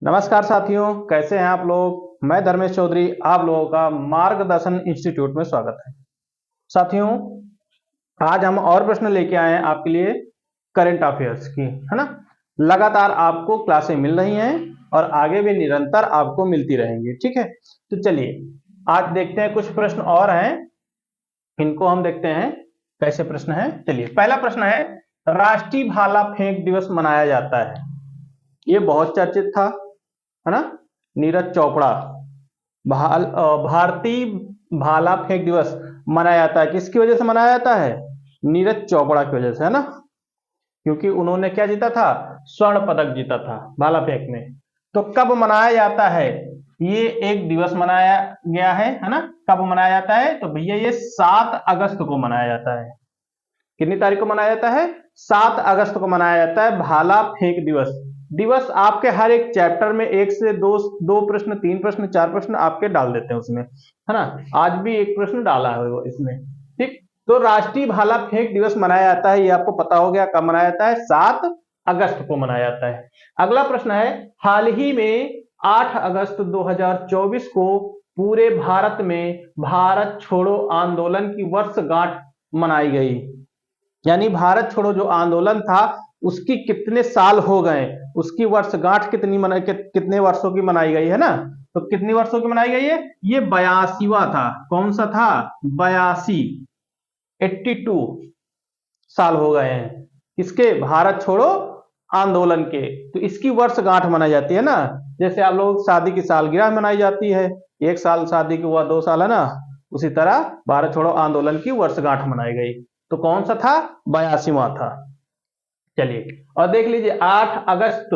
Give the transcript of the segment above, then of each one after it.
नमस्कार साथियों, कैसे हैं आप लोग। मैं धर्मेश चौधरी, आप लोगों का मार्गदर्शन इंस्टीट्यूट में स्वागत है। साथियों, आज हम और प्रश्न लेके आए हैं आपके लिए करंट अफेयर्स की, है ना। लगातार आपको क्लासें मिल रही हैं और आगे भी निरंतर आपको मिलती रहेंगी, ठीक है। तो चलिए आज देखते हैं, कुछ प्रश्न और हैं, इनको हम देखते हैं कैसे प्रश्न है। चलिए, पहला प्रश्न है, राष्ट्रीय भाला फेंक दिवस मनाया जाता है। ये बहुत चर्चित था, है ना। नीरज चोपड़ा। भारतीय भाला फेंक दिवस मनाया जाता है, किसकी वजह से मनाया जाता है? नीरज चोपड़ा की वजह से, है ना। क्योंकि उन्होंने क्या जीता था? स्वर्ण पदक जीता था भाला फेंक में। तो कब मनाया जाता है? ये एक दिवस मनाया गया है ना। कब मनाया जाता है? तो भैया ये 7 अगस्त को मनाया जाता है। कितनी तारीख को मनाया जाता है? 7 अगस्त को मनाया जाता है भाला फेंक दिवस। दिवस आपके हर एक चैप्टर में एक से दो प्रश्न, 3 प्रश्न, 4 प्रश्न आपके डाल देते हैं उसमें, है ना। आज भी एक प्रश्न डाला है वो इसमें, ठीक। तो राष्ट्रीय भाला फेंक दिवस मनाया जाता है, ये आपको पता हो गया। कब मनाया जाता है? 7 अगस्त को मनाया जाता है। अगला प्रश्न है, हाल ही में 8 अगस्त 2024 को पूरे भारत में भारत छोड़ो आंदोलन की वर्षगांठ मनाई गई। यानी भारत छोड़ो जो आंदोलन था उसकी कितने साल हो गए, उसकी वर्षगांठ कितने वर्षों की मनाई गई है ना। तो कितने वर्षों की मनाई गई है? ये 82वां था। कौन सा था? 82, 82 साल हो गए हैं किसके? भारत छोड़ो आंदोलन के। तो इसकी वर्षगांठ मनाई जाती है ना। जैसे आप लोग शादी की सालगिरह मनाई जाती है, 1 साल शादी की हुआ, 2 साल, है ना। उसी तरह भारत छोड़ो आंदोलन की वर्षगांठ मनाई गई। तो कौन सा था? 82वां था। चलिए और देख लीजिए, 8 अगस्त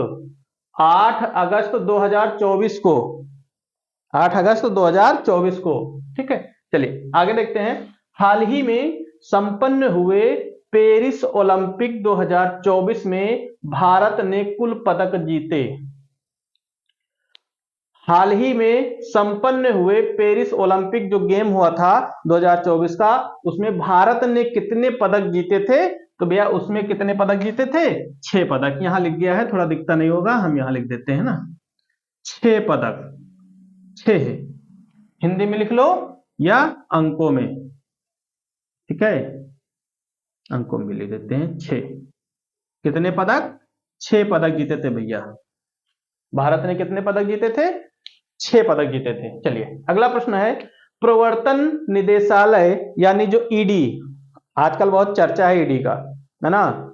2024 को, 8 अगस्त 2024 को, ठीक है। चलिए आगे देखते हैं, हाल ही में संपन्न हुए पेरिस ओलंपिक 2024 में भारत ने कुल पदक जीते। हाल ही में संपन्न हुए पेरिस ओलंपिक जो गेम हुआ था 2024 का, उसमें भारत ने कितने पदक जीते थे? तो भैया उसमें कितने पदक जीते थे? 6 पदक। यहां लिख गया है, थोड़ा दिखता नहीं होगा, हम यहां लिख देते हैं ना। 6 पदक, 6 है। हिंदी में लिख लो या अंकों में, ठीक है। अंकों में लिख देते हैं 6। कितने पदक? 6 पदक जीते थे भैया। भारत ने कितने पदक जीते थे? 6 पदक जीते थे। चलिए अगला प्रश्न है, प्रवर्तन निदेशालय यानी जो ईडी, आजकल बहुत चर्चा है ईडी का, है ना।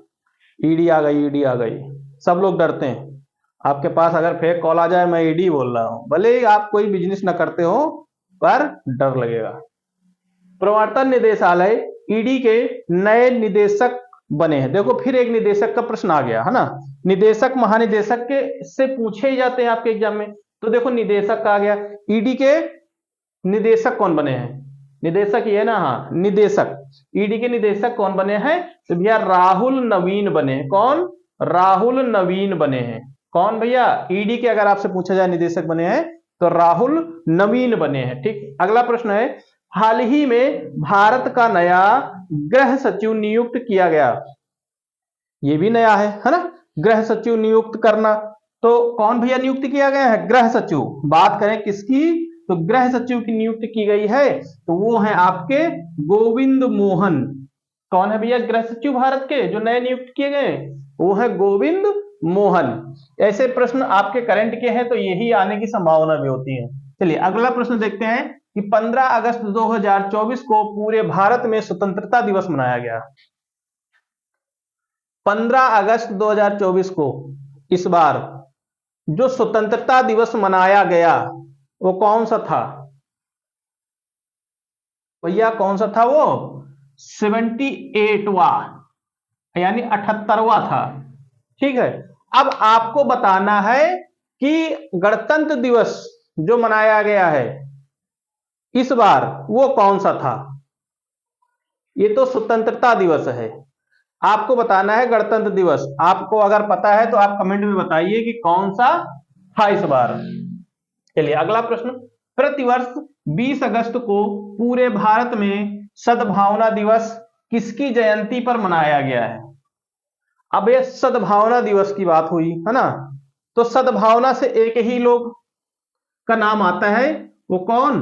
ईडी आ गई, ईडी आ गई, सब लोग डरते हैं। आपके पास अगर फेक कॉल आ जाए, मैं ईडी बोल रहा हूं, भले ही आप कोई बिजनेस ना करते हो, पर डर लगेगा। प्रवर्तन निदेशालय ईडी के नए निदेशक बने हैं। देखो फिर एक निदेशक का प्रश्न आ गया, है ना। निदेशक महानिदेशक के से पूछे ही जाते हैं आपके एग्जाम में। तो देखो निदेशक आ गया, ईडी के निदेशक कौन बने हैं? निदेशक ये ना, हाँ निदेशक। ईडी के निदेशक कौन बने हैं? तो भैया राहुल नवीन बने हैं। कौन? राहुल नवीन बने हैं। कौन भैया? ईडी के अगर आपसे पूछा जाए निदेशक बने हैं तो राहुल नवीन बने हैं, ठीक। अगला प्रश्न है, हाल ही में भारत का नया गृह सचिव नियुक्त किया गया। ये भी नया है ना, गृह सचिव नियुक्त करना। तो कौन भैया नियुक्त किया गया है? गृह सचिव। बात करें किसकी, तो गृह सचिव की नियुक्ति की गई है, तो वो है आपके गोविंद मोहन। कौन है भैया गृह सचिव भारत के जो नए नियुक्त किए गए? वो है गोविंद मोहन। ऐसे प्रश्न आपके करंट के हैं तो यही आने की संभावना भी होती है। चलिए अगला प्रश्न देखते हैं कि 15 अगस्त 2024 को पूरे भारत में स्वतंत्रता दिवस मनाया गया। 15 अगस्त 2024 को इस बार जो स्वतंत्रता दिवस मनाया गया वो कौन सा था भैया? कौन सा था वो? 78वां, यानी 78वां था, ठीक है। अब आपको बताना है कि गणतंत्र दिवस जो मनाया गया है इस बार वो कौन सा था। ये तो स्वतंत्रता दिवस है, आपको बताना है गणतंत्र दिवस। आपको अगर पता है तो आप कमेंट में बताइए कि कौन सा था इस बार। चलिए अगला प्रश्न, प्रतिवर्ष 20 अगस्त को पूरे भारत में सद्भावना दिवस किसकी जयंती पर मनाया गया है? अब ये सद्भावना दिवस की बात हुई, है ना। तो सद्भावना से एक ही लोग का नाम आता है, वो कौन?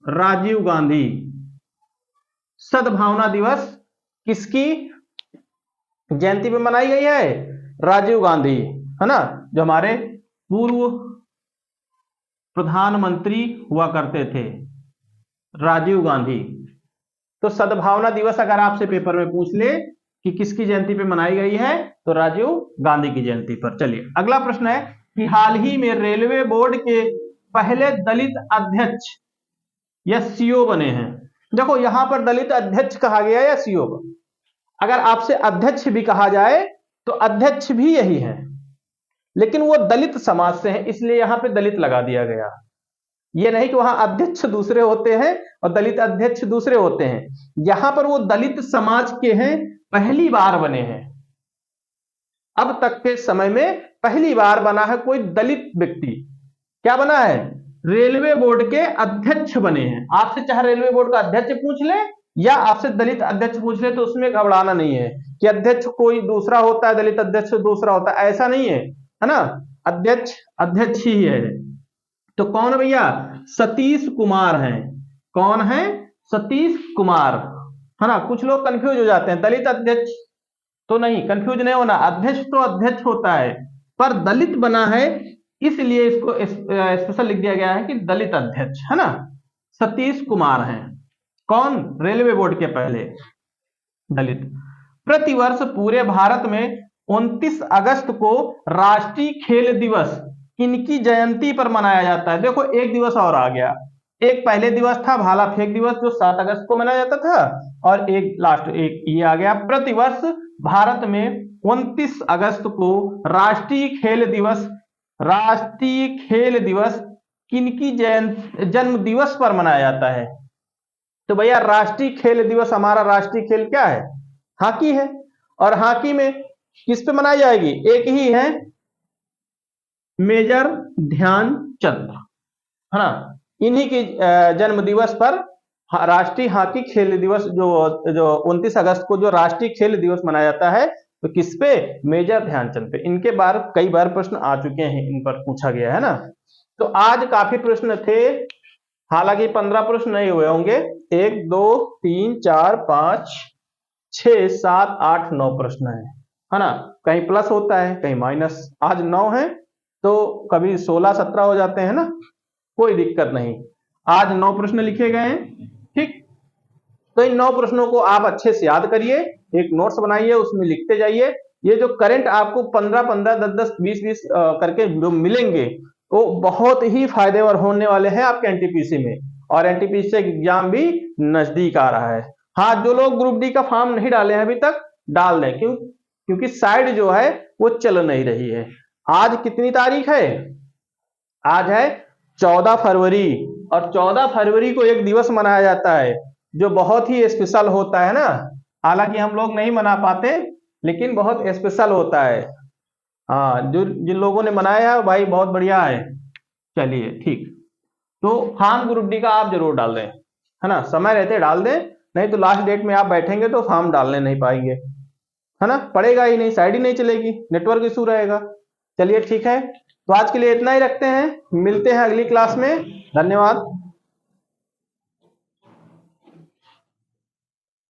राजीव गांधी। सद्भावना दिवस किसकी जयंती पे मनाई गई है? राजीव गांधी, है ना, जो हमारे पूर्व प्रधानमंत्री हुआ करते थे, राजीव गांधी। तो सद्भावना दिवस अगर आपसे पेपर में पूछ ले कि किसकी जयंती पे मनाई गई है, तो राजीव गांधी की जयंती पर। चलिए अगला प्रश्न है कि हाल ही में रेलवे बोर्ड के पहले दलित अध्यक्ष या सीईओ बने हैं। देखो यहां पर दलित अध्यक्ष कहा गया या सीईओ। अगर आपसे अध्यक्ष भी कहा जाए तो अध्यक्ष भी यही है, लेकिन वो दलित समाज से है, इसलिए यहां पे दलित लगा दिया गया। ये नहीं कि वहां अध्यक्ष दूसरे होते हैं और दलित अध्यक्ष दूसरे होते हैं, यहां पर वो दलित समाज के हैं, पहली बार बने हैं। अब तक के समय में पहली बार बना है कोई दलित व्यक्ति। क्या बना है? रेलवे बोर्ड के अध्यक्ष बने हैं। आपसे चाहे रेलवे बोर्ड का अध्यक्ष पूछ ले या आपसे दलित अध्यक्ष पूछ ले, तो उसमें घबराना नहीं है कि अध्यक्ष कोई दूसरा होता है, दलित अध्यक्ष दूसरा होता है, ऐसा नहीं है ना। अध्यक्ष अध्यक्ष ही है। तो कौन भैया? सतीश कुमार हैं। कौन है? सतीश कुमार, है ना। कुछ लोग कंफ्यूज हो जाते हैं, दलित अध्यक्ष तो नहीं, कंफ्यूज नहीं होना, अध्यक्ष तो अध्यक्ष होता है, पर दलित बना है इसलिए इसको स्पेशल लिख दिया गया है कि दलित अध्यक्ष, है ना। सतीश कुमार हैं। कौन? रेलवे बोर्ड के पहले दलित। प्रतिवर्ष पूरे भारत में 29 अगस्त को राष्ट्रीय खेल दिवस किनकी जयंती पर मनाया जाता है? देखो एक दिवस और आ गया, एक पहले दिवस था भाला फेंक दिवस जो 7 अगस्त को मनाया जाता था, और एक लास्ट एक ये आ गया। प्रतिवर्ष भारत में 29 अगस्त को राष्ट्रीय खेल दिवस किनकी जन्म दिवस पर मनाया जाता है? तो भैया राष्ट्रीय खेल दिवस, हमारा राष्ट्रीय खेल क्या है? हॉकी है। और हॉकी में किस पे मनाई जाएगी? एक ही है, मेजर ध्यानचंद, है ना। इन्हीं के जन्म दिवस पर राष्ट्रीय हॉकी खेल दिवस जो 29 अगस्त को जो राष्ट्रीय खेल दिवस मनाया जाता है, तो किस पे? मेजर ध्यानचंद पे। इनके बार कई बार प्रश्न आ चुके हैं, इन पर पूछा गया है ना। तो आज काफी प्रश्न थे, हालांकि 15 प्रश्न नहीं हुए होंगे। 1 2 3 4 5 6 7 8 9 प्रश्न है ना। कहीं प्लस होता है कहीं माइनस, आज 9 है तो कभी 16 17 हो जाते हैं ना, कोई दिक्कत नहीं। आज 9 प्रश्न लिखे गए हैं, ठीक। तो इन 9 प्रश्नों को आप अच्छे से याद करिए, एक नोट्स बनाइए, उसमें लिखते जाइए। ये जो करंट आपको 15 15 10 10 20 20 करके जो मिलेंगे, वो बहुत ही फायदेमंद होने वाले हैं आपके एनटीपीसी में, और एनटीपीसी एग्जाम भी नजदीक आ रहा है। हाँ, जो लोग ग्रुप डी का फॉर्म नहीं डाले हैं अभी तक, डाल दें, क्योंकि साइड जो है वो चल नहीं रही है। आज कितनी तारीख है? आज है 14 फरवरी, और 14 फरवरी को एक दिवस मनाया जाता है जो बहुत ही स्पेशल होता है ना। हालांकि हम लोग नहीं मना पाते, लेकिन बहुत स्पेशल होता है। हाँ, जो जिन लोगों ने मनाया है भाई बहुत बढ़िया है। चलिए ठीक, तो फॉर्म ग्रुप डी का आप जरूर डाल दें, है ना, समय रहते डाल दें, नहीं तो लास्ट डेट में आप बैठेंगे तो फॉर्म डालने नहीं पाएंगे, है ना, पड़ेगा ही नहीं, साइड ही नहीं चलेगी, नेटवर्क इशू रहेगा। चलिए ठीक है, तो आज के लिए इतना ही रखते हैं, मिलते हैं अगली क्लास में। धन्यवाद।